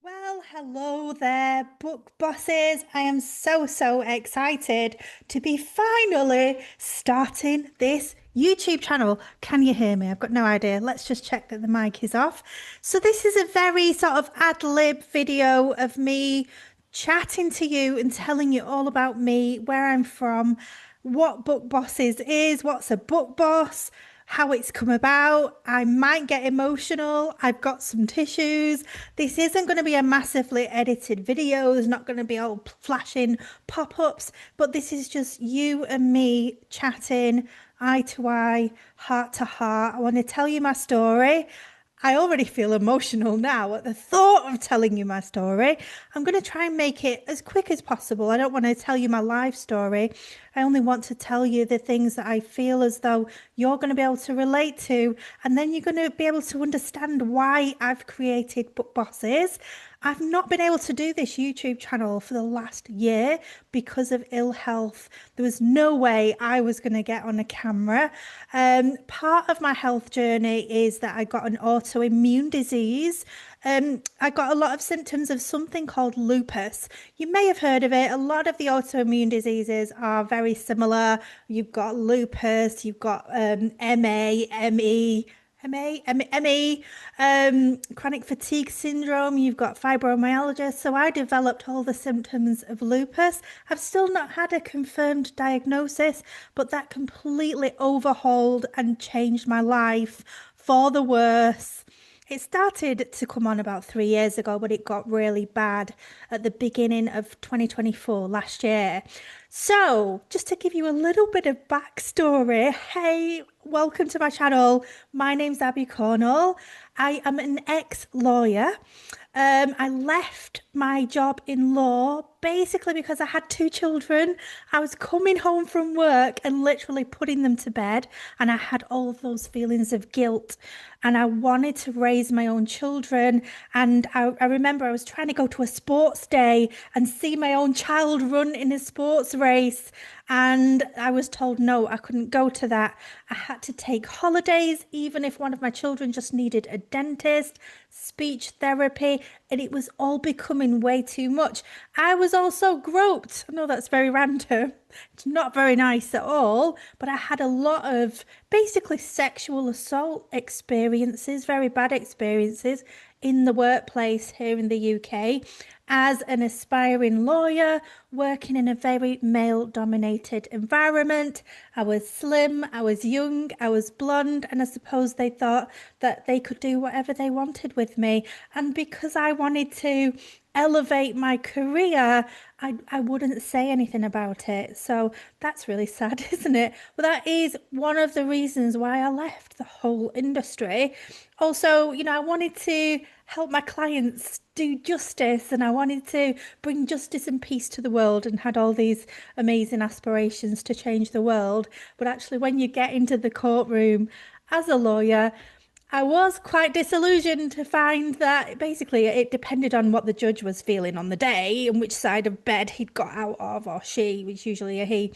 Well, hello there, book bosses. I am so excited to be finally starting this YouTube channel. Can you hear me? I've got no idea. Let's just check that the mic is off. So this is a very sort of ad lib video of me chatting to you and telling you all about me, where I'm from, what book bosses is, what's a book boss, how it's come about. I might get emotional. I've got some tissues. This isn't going to be a massively edited video. There's not going to be all flashing pop-ups, but this is just you and me chatting eye to eye, heart to heart. I want to tell you my story. I already feel emotional now at the thought of telling you my story. I'm going to try and make it as quick as possible. I don't want to tell you my life story. I only want to tell you the things that I feel as though you're going to be able to relate to. And then you're going to be able to understand why I've created Book Bosses. I've not been able to do this YouTube channel for the last year because of ill health. There was no way I was going to get on a camera. Part of my health journey is that I got an autoimmune disease. I got a lot of symptoms of something called lupus. You may have heard of it. A lot of the autoimmune diseases are very similar. You've got lupus, you've got MA, ME, chronic fatigue syndrome, you've got fibromyalgia. So I developed all the symptoms of lupus. I've still not had a confirmed diagnosis, but that completely overhauled and changed my life for the worse. It started to come on about 3 years ago, but it got really bad at the beginning of 2024 last year. So, just to give you a little bit of backstory, hey, welcome to my channel. My name's Abbie Cornall. I am an ex-lawyer. I left my job in law basically because I had two children. I was coming home from work and literally putting them to bed, and I had all of those feelings of guilt. And I wanted to raise my own children. And I remember I was trying to go to a sports day and see my own child run in a sports race. And I was told no, I couldn't go to that. I had to take holidays, even if one of my children just needed a dentist, speech therapy, and it was all becoming way too much. I was also groped. I know that's very random. It's not very nice at all, but I had a lot of basically sexual assault experiences, very bad experiences in the workplace here in the UK as an aspiring lawyer working in a very male dominated environment. I was slim, I was young, I was blonde, and I suppose they thought that they could do whatever they wanted with me. And because I wanted to elevate my career, I wouldn't say anything about it. So that's really sad, isn't it? But that is one of the reasons why I left the whole industry. Also, I wanted to help my clients do justice, and I wanted to bring justice and peace to the world, and had all these amazing aspirations to change the world. But actually, when you get into the courtroom as a lawyer, I was quite disillusioned to find that basically it depended on what the judge was feeling on the day and which side of bed he'd got out of, or she, which usually a he.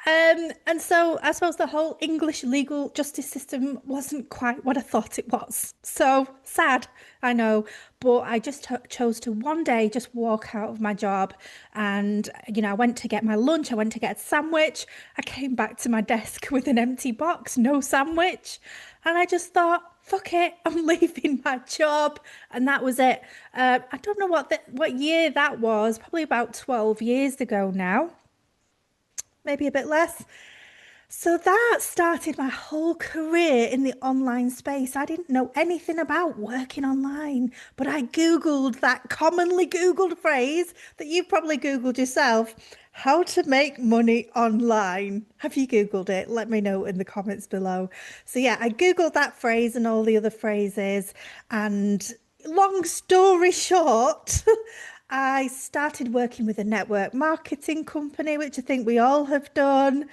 And so I suppose the whole English legal justice system wasn't quite what I thought it was. So sad, I know, but I just chose to one day just walk out of my job. And, I went to get my lunch, I went to get a sandwich. I came back to my desk with an empty box, no sandwich. And I just thought, fuck it, I'm leaving my job. And that was it. I don't know what year that was, probably about 12 years ago now, maybe a bit less. So that started my whole career in the online space. I didn't know anything about working online, but I Googled that commonly Googled phrase that you've probably Googled yourself, how to make money online. Have you Googled it? Let me know in the comments below. So yeah, I Googled that phrase and all the other phrases, and long story short, I started working with a network marketing company, which I think we all have done.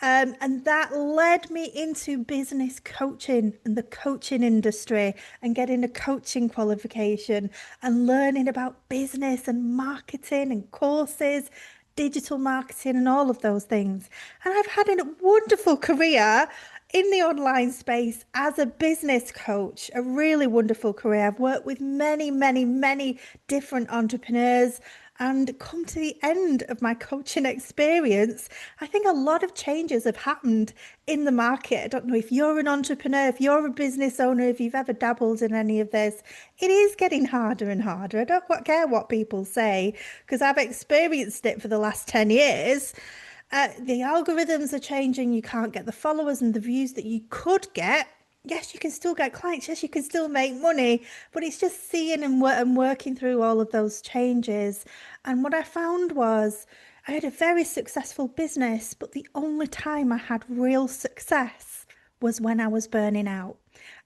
And that led me into business coaching and the coaching industry, and getting a coaching qualification and learning about business and marketing and courses, digital marketing and all of those things. And I've had a wonderful career in the online space as a business coach, a really wonderful career. I've worked with many, many, many different entrepreneurs and come to the end of my coaching experience. I think a lot of changes have happened in the market. I don't know if you're an entrepreneur, if you're a business owner, if you've ever dabbled in any of this. It is getting harder and harder. I don't care what people say because I've experienced it for the last 10 years. The algorithms are changing. You can't get the followers and the views that you could get. Yes, you can still get clients. Yes, you can still make money, but it's just seeing and working through all of those changes. And what I found was I had a very successful business, but the only time I had real success was when I was burning out.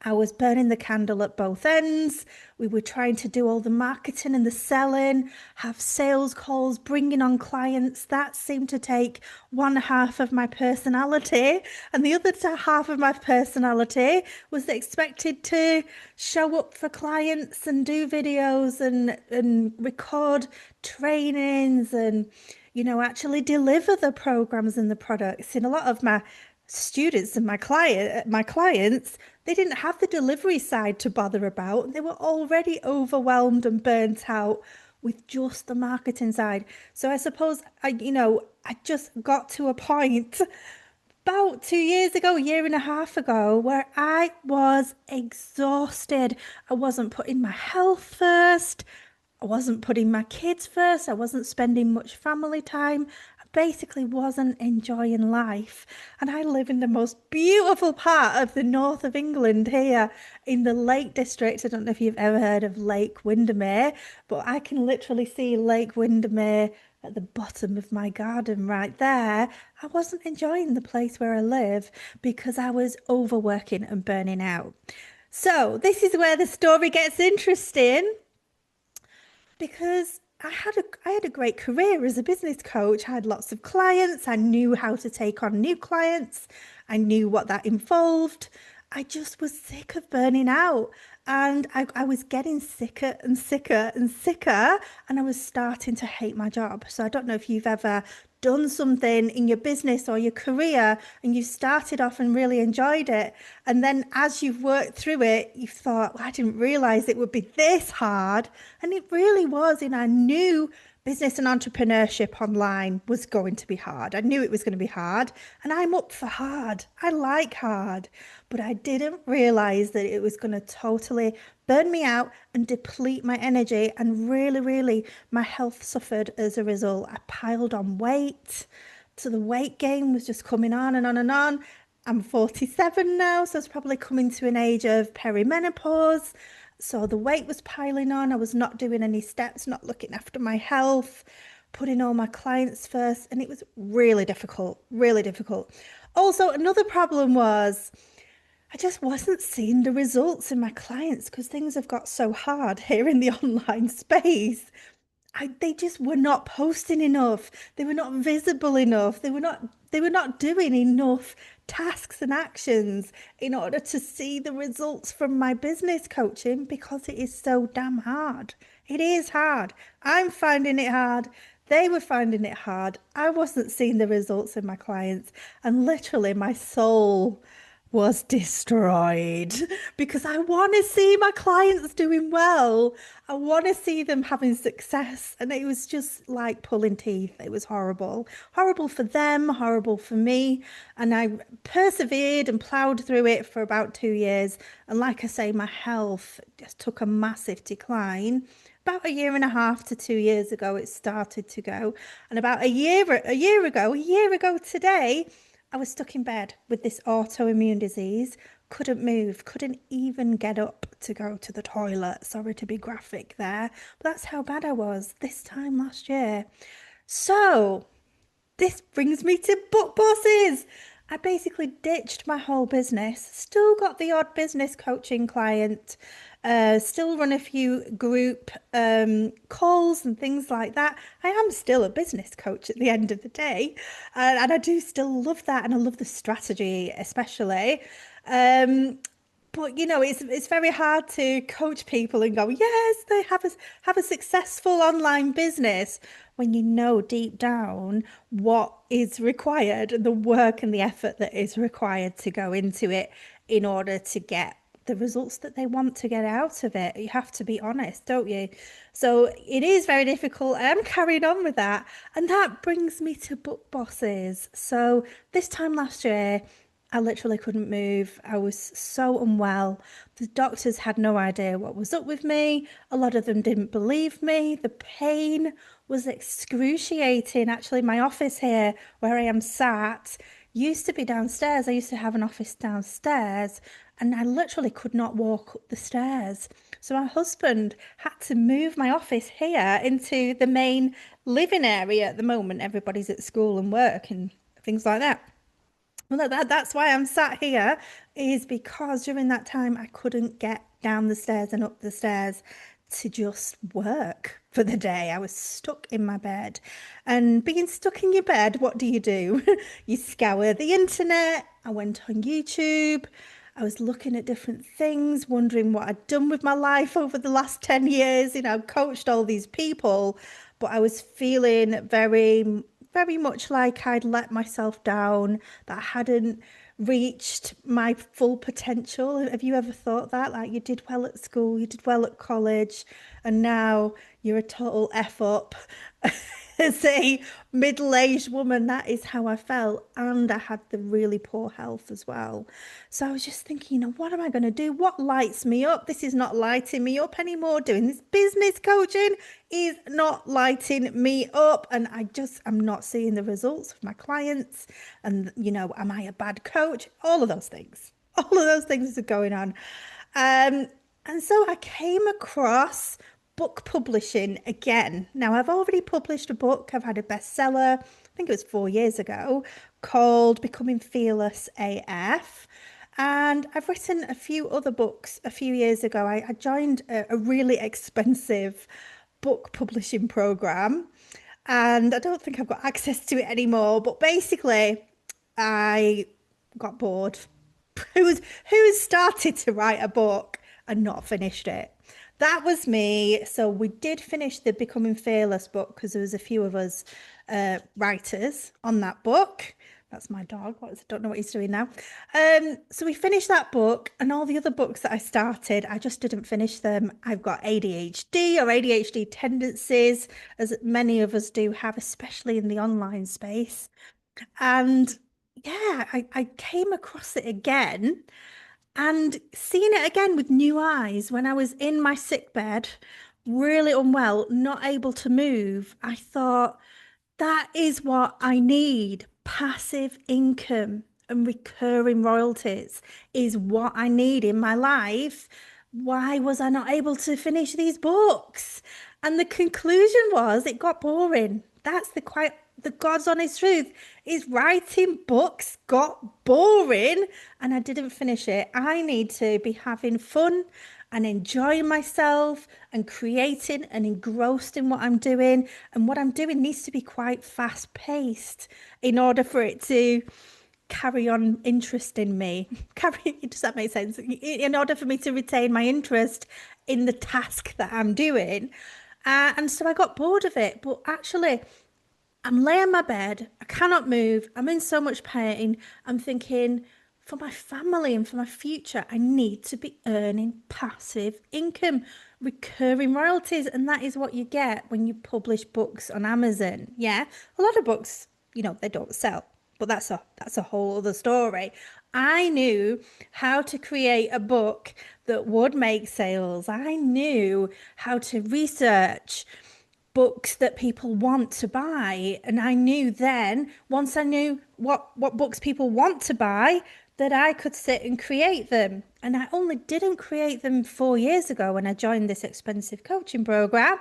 I was burning the candle at both ends. We were trying to do all the marketing and the selling, have sales calls, bringing on clients. That seemed to take one half of my personality. And the other half of my personality was expected to show up for clients and do videos and record trainings and, actually deliver the programs and the products. And a lot of my students and my clients, they didn't have the delivery side to bother about. They were already overwhelmed and burnt out with just the marketing side. So I suppose I just got to a point about 2 years ago, a year and a half ago, where I was exhausted. I wasn't putting my health first. I wasn't putting my kids first. I wasn't spending much family time. I basically wasn't enjoying life. And I live in the most beautiful part of the north of England here in the Lake District. I don't know if you've ever heard of Lake Windermere, but I can literally see Lake Windermere at the bottom of my garden right there. I wasn't enjoying the place where I live because I was overworking and burning out. So this is where the story gets interesting because I had a great career as a business coach. I had lots of clients. I knew how to take on new clients. I knew what that involved. I just was sick of burning out. And I was getting sicker and sicker and sicker. And I was starting to hate my job. So I don't know if you've ever done something in your business or your career and you started off and really enjoyed it. And then as you've worked through it, you thought, well, I didn't realize it would be this hard. And it really was. And I knew business and entrepreneurship online was going to be hard. I knew it was going to be hard. And I'm up for hard. I like hard. But I didn't realize that it was going to totally burn me out and deplete my energy. And really, really, my health suffered as a result. I piled on weight. So the weight gain was just coming on and on and on. I'm 47 now, so it's probably coming to an age of perimenopause. So the weight was piling on. I was not doing any steps, not looking after my health, putting all my clients first. And it was really difficult, really difficult. Also, another problem was I just wasn't seeing the results in my clients because things have got so hard here in the online space. They just were not posting enough. They were not visible enough. They were not doing enough tasks and actions in order to see the results from my business coaching because it is so damn hard. It is hard. I'm finding it hard. They were finding it hard. I wasn't seeing the results in my clients, and literally my soul was destroyed because I want to see my clients doing well. I want to see them having success. And it was just like pulling teeth. It was horrible. Horrible for them, horrible for me. And I persevered and plowed through it for about 2 years. And like I say, my health just took a massive decline. About a year and a half to 2 years ago, it started to go. And about a year ago today, I was stuck in bed with this autoimmune disease, couldn't move, couldn't even get up to go to the toilet. Sorry to be graphic there, but that's how bad I was this time last year. So this brings me to book bosses. I basically ditched my whole business, still got the odd business coaching client, still run a few group calls and things like that. I am still a business coach at the end of the day, and I do still love that, and I love the strategy especially. But it's very hard to coach people and go, yes, they have a successful online business when you know deep down what is required, the work and the effort that is required to go into it in order to get the results that they want to get out of it. You have to be honest, don't you? So it is very difficult. I am carrying on with that. And that brings me to book bosses. So this time last year, I literally couldn't move. I was so unwell. The doctors had no idea what was up with me. A lot of them didn't believe me. The pain was excruciating. Actually, my office here, where I am sat, used to be downstairs. I used to have an office downstairs, and I literally could not walk up the stairs. So my husband had to move my office here into the main living area at the moment. Everybody's at school and work and things like that. Well, that's why I'm sat here, is because during that time I couldn't get down the stairs and up the stairs to just work for the day. I was stuck in my bed. And being stuck in your bed, what do? You scour the internet. I went on YouTube. I was looking at different things, wondering what I'd done with my life over the last 10 years. I've coached all these people, but I was feeling very much like I'd let myself down, that I hadn't reached my full potential. Have you ever thought that? Like, you did well at school, you did well at college, and now you're a total F up. As a middle-aged woman, that is how I felt. And I had the really poor health as well. So I was just thinking, what am I going to do? What lights me up? This is not lighting me up anymore. Doing this business coaching is not lighting me up. And I'm not seeing the results of my clients. And, am I a bad coach? All of those things. All of those things are going on. And so I came across book publishing again. Now, I've already published a book. I've had a bestseller, I think it was 4 years ago, called Becoming Fearless AF. And I've written a few other books a few years ago. I joined a really expensive book publishing program, and I don't think I've got access to it anymore. But basically, I got bored. Who's started to write a book and not finished it? That was me. So we did finish the Becoming Fearless book because there was a few of us writers on that book. That's my dog. Don't know what he's doing now. So we finished that book, and all the other books that I started, I just didn't finish them. I've got ADHD or ADHD tendencies, as many of us do have, especially in the online space. And yeah, I came across it again and seeing it again with new eyes when I was in my sick bed, really unwell, not able to move. I thought, that is what I need. Passive income and recurring royalties is what I need in my life. Why was I not able to finish these books? And the conclusion was, it got boring. That's the God's honest truth, is writing books got boring and I didn't finish it. I need to be having fun and enjoying myself and creating and engrossed in what I'm doing. And what I'm doing needs to be quite fast paced in order for it to carry on interest in me. Does that make sense? In order for me to retain my interest in the task that I'm doing. And so I got bored of it. But actually, I'm laying in my bed. I cannot move. I'm in so much pain. I'm thinking, for my family and for my future, I need to be earning passive income, recurring royalties. And that is what you get when you publish books on Amazon. Yeah. A lot of books, they don't sell, but that's a whole other story. I knew how to create a book that would make sales. I knew how to research books that people want to buy. And I knew then, once I knew what books people want to buy, that I could sit and create them. And I only didn't create them 4 years ago when I joined this expensive coaching program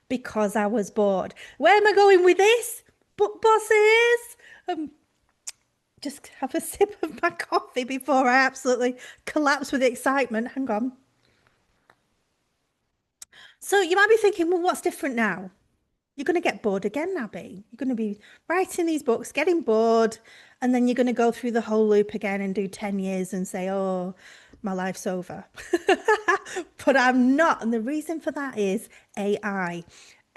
because I was bored. Where am I going with this? Book bosses. Just have a sip of my coffee before I absolutely collapse with excitement. Hang on. So you might be thinking, well, what's different now? You're going to get bored again, Abbie. You're going to be writing these books, getting bored, and then you're going to go through the whole loop again and do 10 years and say, oh, my life's over. But I'm not. And the reason for that is AI.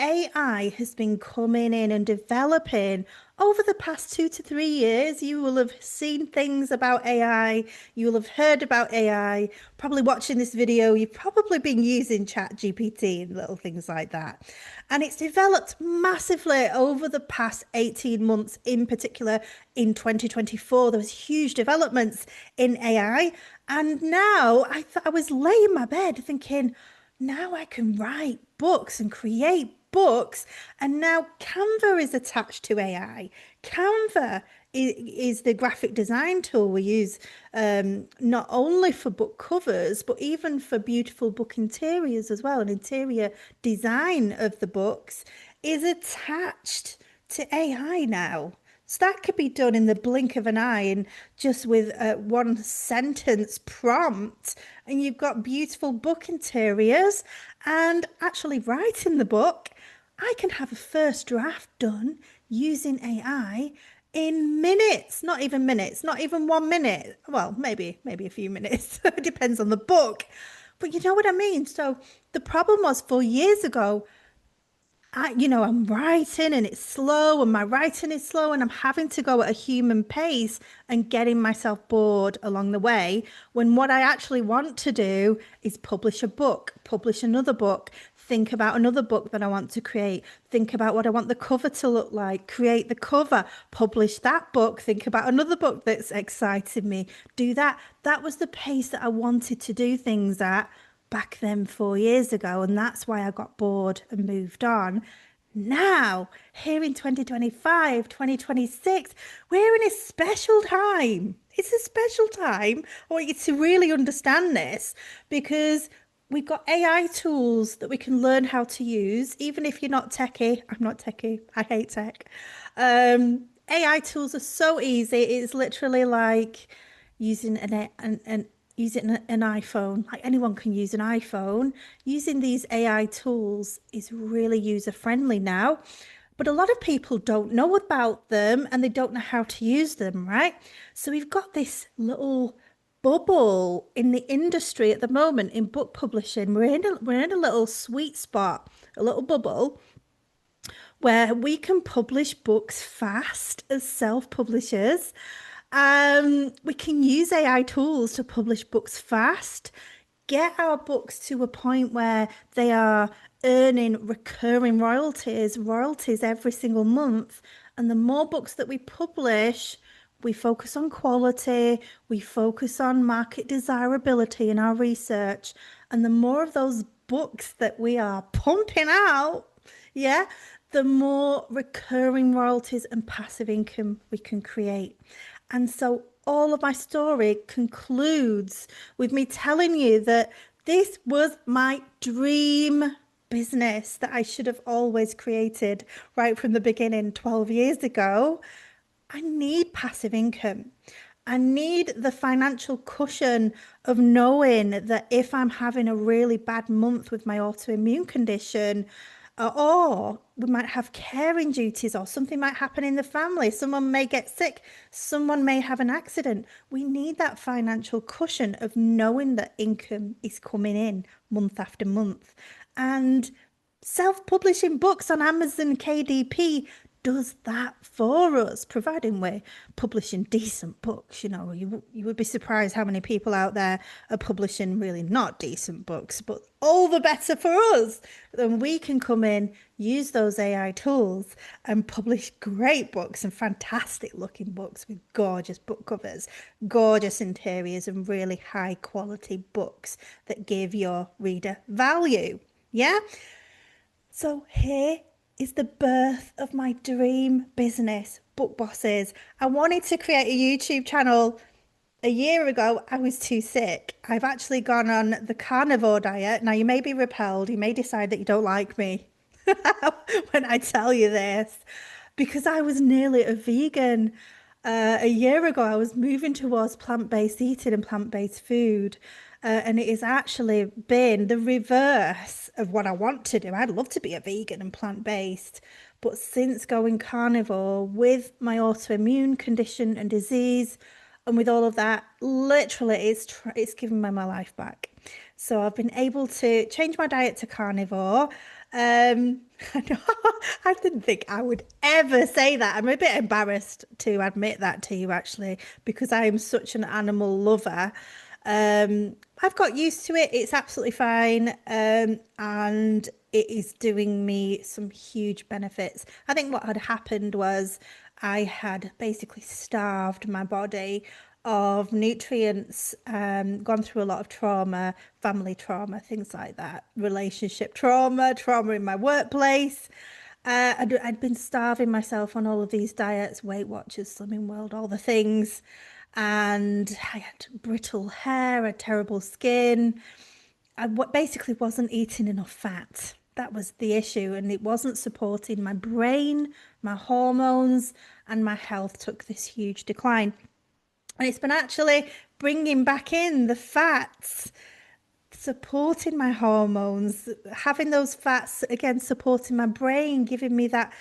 AI has been coming in and developing over the past 2 to 3 years. You will have seen things about AI. You will have heard about AI. Probably watching this video, you've probably been using Chat GPT and little things like that. And it's developed massively over the past 18 months, in particular in 2024. There was huge developments in AI. And now I was laying in my bed thinking, now I can write books and create books. And now Canva is attached to AI. Canva is the graphic design tool we use, not only for book covers, but even for beautiful book interiors as well. An interior design of the books is attached to AI now. So that could be done in the blink of an eye and just with one sentence prompt, and you've got beautiful book interiors. And actually writing the book, I can have a first draft done using AI in minutes, not even minutes, not even 1 minute. Well, maybe a few minutes. It depends on the book. But you know what I mean? So the problem was 4 years ago, I'm writing and it's slow and my writing is slow and I'm having to go at a human pace and getting myself bored along the way, when what I actually want to do is publish a book, publish another book, think about another book that I want to create, think about what I want the cover to look like, create the cover, publish that book, think about another book that's excited me, do that. That was the pace that I wanted to do things at back then 4 years ago, and that's why I got bored and moved on. Now, here in 2025, 2026, we're in a special time. It's a special time. I want you to really understand this, because we've got AI tools that we can learn how to use, even if you're not techie. I'm not techie. I hate tech. AI tools are so easy. It's literally like using an iPhone. Like, anyone can use an iPhone. Using these AI tools is really user friendly now, but a lot of people don't know about them and they don't know how to use them, right? So we've got this little bubble in the industry at the moment in book publishing. We're in a little sweet spot, a little bubble where we can publish books fast as self-publishers. We can use AI tools to publish books fast, get our books to a point where they are earning recurring royalties every single month. And the more books that we publish, we focus on quality, we focus on market desirability in our research. And the more of those books that we are pumping out, yeah, the more recurring royalties and passive income we can create. And so all of my story concludes with me telling you that this was my dream business that I should have always created right from the beginning 12 years ago. I need passive income. I need the financial cushion of knowing that if I'm having a really bad month with my autoimmune condition, or we might have caring duties, or something might happen in the family, someone may get sick, someone may have an accident. We need that financial cushion of knowing that income is coming in month after month. And self-publishing books on Amazon KDP does that for us, providing we're publishing decent books. You would be surprised how many people out there are publishing really not decent books, but all the better for us. Then we can come in, use those AI tools and publish great books and fantastic looking books with gorgeous book covers, gorgeous interiors, and really high quality books that give your reader value. Yeah. So here is the birth of my dream business, Book Bosses. I wanted to create a YouTube channel a year ago. I was too sick. I've actually gone on the carnivore diet. Now, you may be repelled. You may decide that you don't like me when I tell you this, because I was nearly a vegan. A year ago, I was moving towards plant-based eating and plant-based food. And it has actually been the reverse of what I want to do. I'd love to be a vegan and plant-based, but since going carnivore with my autoimmune condition and disease, And with all of that, literally, it's given me my life back. So I've been able to change my diet to carnivore. I know, I didn't think I would ever say that. I'm a bit embarrassed to admit that to you, actually, because I am such an animal lover. I've got used to it. It's absolutely fine. And it is doing me some huge benefits. I think what had happened was I had basically starved my body of nutrients, gone through a lot of trauma, family trauma, things like that, relationship trauma, trauma in my workplace. I'd been starving myself on all of these diets, Weight Watchers, Slimming World, all the things. And I had brittle hair, a terrible skin. Basically wasn't eating enough fat. That was the issue, and it wasn't supporting my brain, my hormones, and my health took this huge decline. And it's been actually bringing back in the fats, supporting my hormones, having those fats again, supporting my brain, giving me that,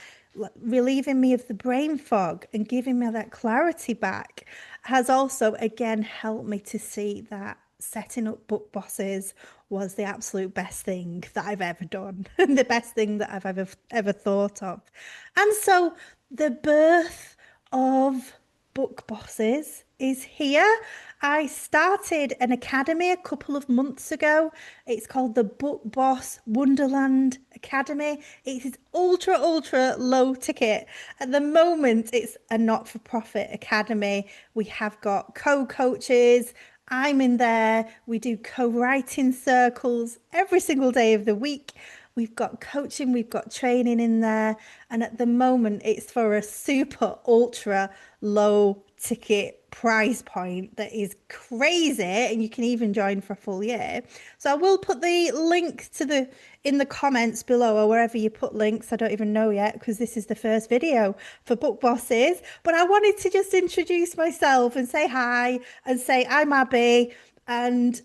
relieving me of the brain fog and giving me that clarity back, has also again helped me to see that setting up book bosses was the absolute best thing that I've ever done and the best thing that I've ever thought of. And so the birth of book bosses is here. I started an academy a couple of months ago. It's called the Book Boss Wonderland Academy. It is ultra low ticket. At the moment, it's a not-for-profit academy. We have got co-coaches. I'm in there. We do co-writing circles every single day of the week. We've got coaching, we've got training in there. And at the moment, it's for a super ultra low ticket price point that is crazy. And you can even join for a full year. So I will put the link to in the comments below or wherever you put links. I don't even know yet because this is the first video for Book Bosses. But I wanted to just introduce myself and say hi and say I'm Abbie. And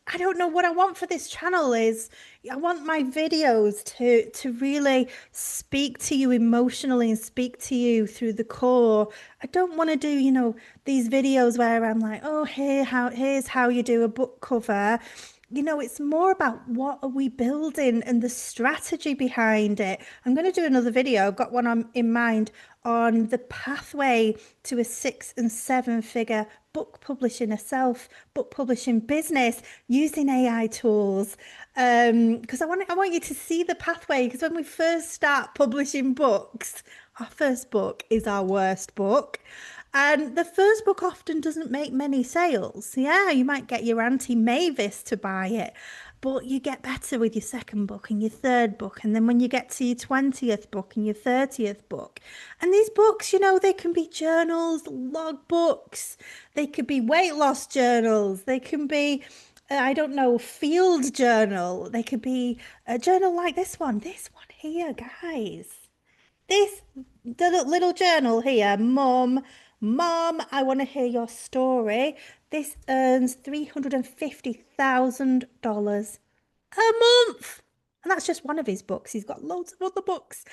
I don't know what I want for this channel is I want my videos to really speak to you emotionally and speak to you through the core. I don't want to do, these videos where I'm like, oh, here's how you do a book cover. It's more about what are we building and the strategy behind it. I'm going to do another video. I've got one in mind on the pathway to a 6- and 7-figure book publishing, a book publishing business using AI tools. Because I want you to see the pathway. Because when we first start publishing books, our first book is our worst book. And the first book often doesn't make many sales. Yeah, you might get your Auntie Mavis to buy it, but you get better with your second book and your third book. And then when you get to your 20th book and your 30th book, and these books, they can be journals, log books, they could be weight loss journals, they can be, I don't know, field journal, they could be a journal like this one here, guys. This little journal here, Mum, I want to hear your story. This earns $350,000 a month. And that's just one of his books. He's got loads of other books.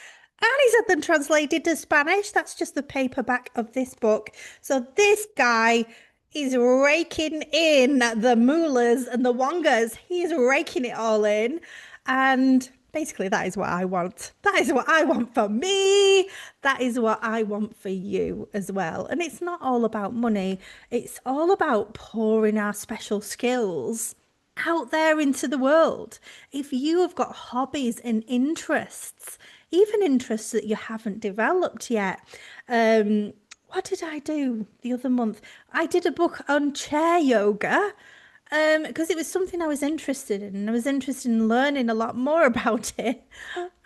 And he's had them translated to Spanish. That's just the paperback of this book. So this guy is raking in the moolas and the wongas. He's raking it all in. And basically, that is what I want. That is what I want for me. That is what I want for you as well. And it's not all about money. It's all about pouring our special skills out there into the world. If you have got hobbies and interests, even interests that you haven't developed yet, what did I do the other month? I did a book on chair yoga because it was something I was interested in. I was interested in learning a lot more about it.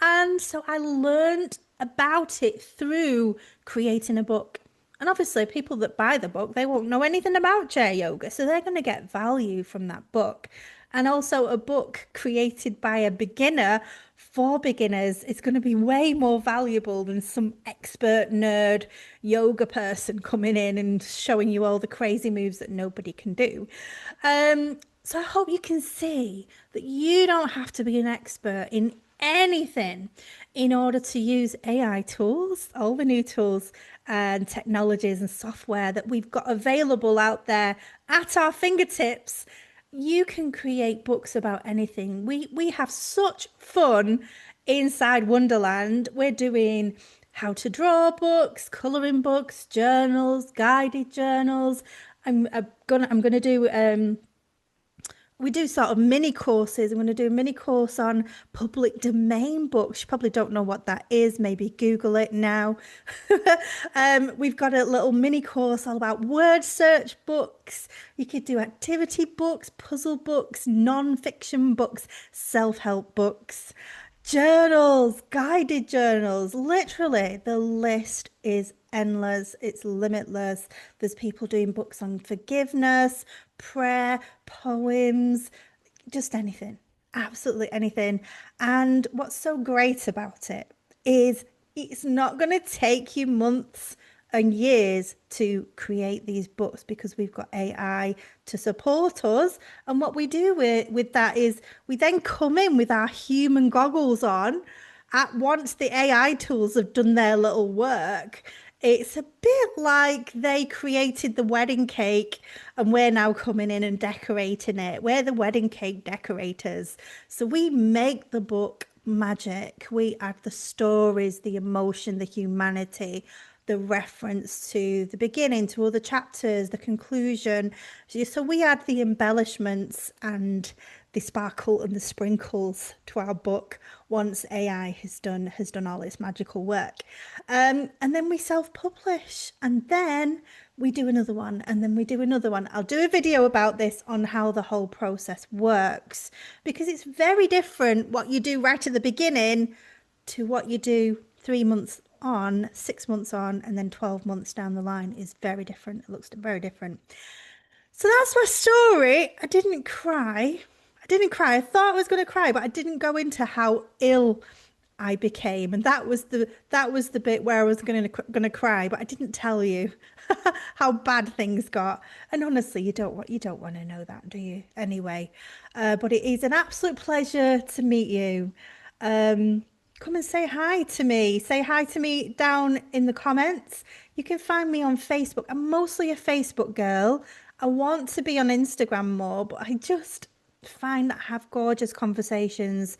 And so I learned about it through creating a book. And obviously, people that buy the book, they won't know anything about chair yoga. So they're going to get value from that book. And also a book created by a beginner for beginners is going to be way more valuable than some expert nerd yoga person coming in and showing you all the crazy moves that nobody can do. So I hope you can see that you don't have to be an expert in anything in order to use AI tools, all the new tools and technologies and software that we've got available out there at our fingertips. You can create books about anything. We have such fun inside Wonderland. We're doing how to draw books, coloring books, journals, guided journals. I'm gonna do we do sort of mini courses. I'm going to do a mini course on public domain books. You probably don't know what that is. Maybe Google it now. We've got a little mini course all about word search books. You could do activity books, puzzle books, non-fiction books, self-help books, journals, guided journals. Literally, the list is endless. It's limitless. There's people doing books on forgiveness, prayer, poems, just anything, absolutely anything. And what's so great about it is it's not going to take you months and years to create these books because we've got AI to support us. And what we do with that is we then come in with our human goggles on at once the AI tools have done their little work. It's a bit like they created the wedding cake and we're now coming in and decorating it. We're the wedding cake decorators. So we make the book magic. We add the stories, the emotion, the humanity, the reference to the beginning, to other chapters, the conclusion. So we add the embellishments and the sparkle and the sprinkles to our book once AI has done all its magical work. And then we self-publish, and then we do another one, and then we do another one. I'll do a video about this on how the whole process works because it's very different what you do right at the beginning to what you do 3 months on, 6 months on, and then 12 months down the line is very different. It looks very different. So that's my story. I didn't cry. I didn't cry. I thought I was going to cry, but I didn't go into how ill I became, and that was the bit where I was going to cry, but I didn't tell you how bad things got. And honestly, you don't want to know that, do you? Anyway, but it is an absolute pleasure to meet you. Come and say hi to me. Say hi to me down in the comments. You can find me on Facebook. I'm mostly a Facebook girl. I want to be on Instagram more, but I just find that I have gorgeous conversations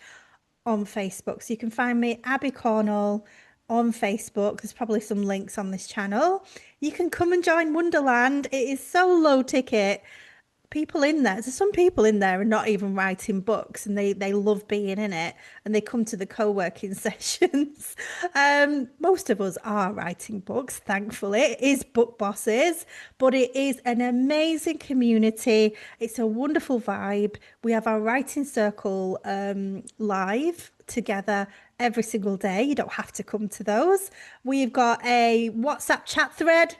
on Facebook. So you can find me, Abbie Cornall, on Facebook. There's probably some links on this channel. You can come and join Wonderland. It is so low ticket. People in there, there's some people in there are not even writing books and they love being in it and they come to the co-working sessions. Most of us are writing books, thankfully. It is book bosses, but it is an amazing community. It's a wonderful vibe. We have our writing circle live together every single day. You don't have to come to those. We've got a WhatsApp chat thread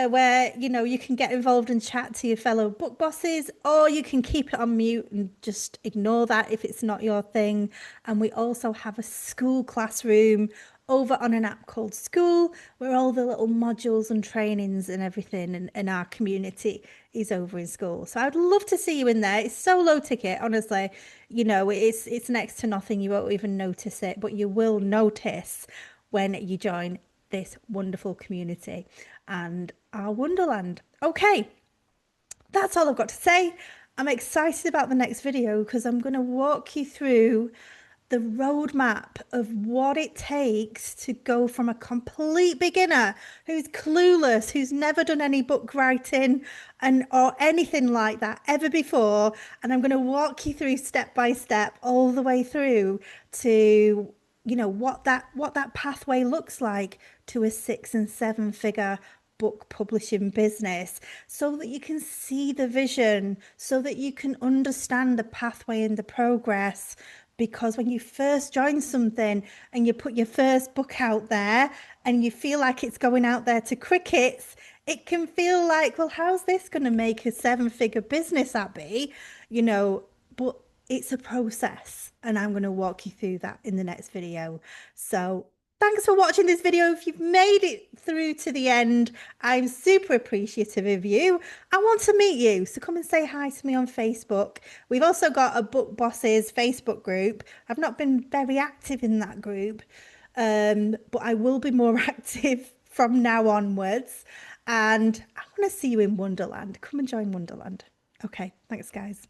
where you can get involved and chat to your fellow book bosses, or you can keep it on mute and just ignore that if it's not your thing. And we also have a school classroom over on an app called School, where all the little modules and trainings and everything in our community is over in School. So I'd love to see you in there. It's so low ticket, honestly. It's next to nothing. You won't even notice it, but you will notice when you join this wonderful community and our Wonderland. Okay, that's all I've got to say. I'm excited about the next video because I'm going to walk you through the roadmap of what it takes to go from a complete beginner who's clueless, who's never done any book writing or anything like that ever before. And I'm going to walk you through step by step all the way through to what that pathway looks like to a 6 and 7 figure book publishing business, so that you can see the vision, so that you can understand the pathway and the progress. Because when you first join something and you put your first book out there and you feel like it's going out there to crickets, it can feel like, well, how's this going to make a 7-figure business, Abbie? But it's a process, and I'm going to walk you through that in the next video. So Thanks for watching this video. If you've made it through to the end, I'm super appreciative of you. I want to meet you, so come and say hi to me on Facebook. We've also got a Book Bosses Facebook group. I've not been very active in that group, but I will be more active from now onwards. And I want to see you in Wonderland. Come and join Wonderland. Okay, thanks, guys.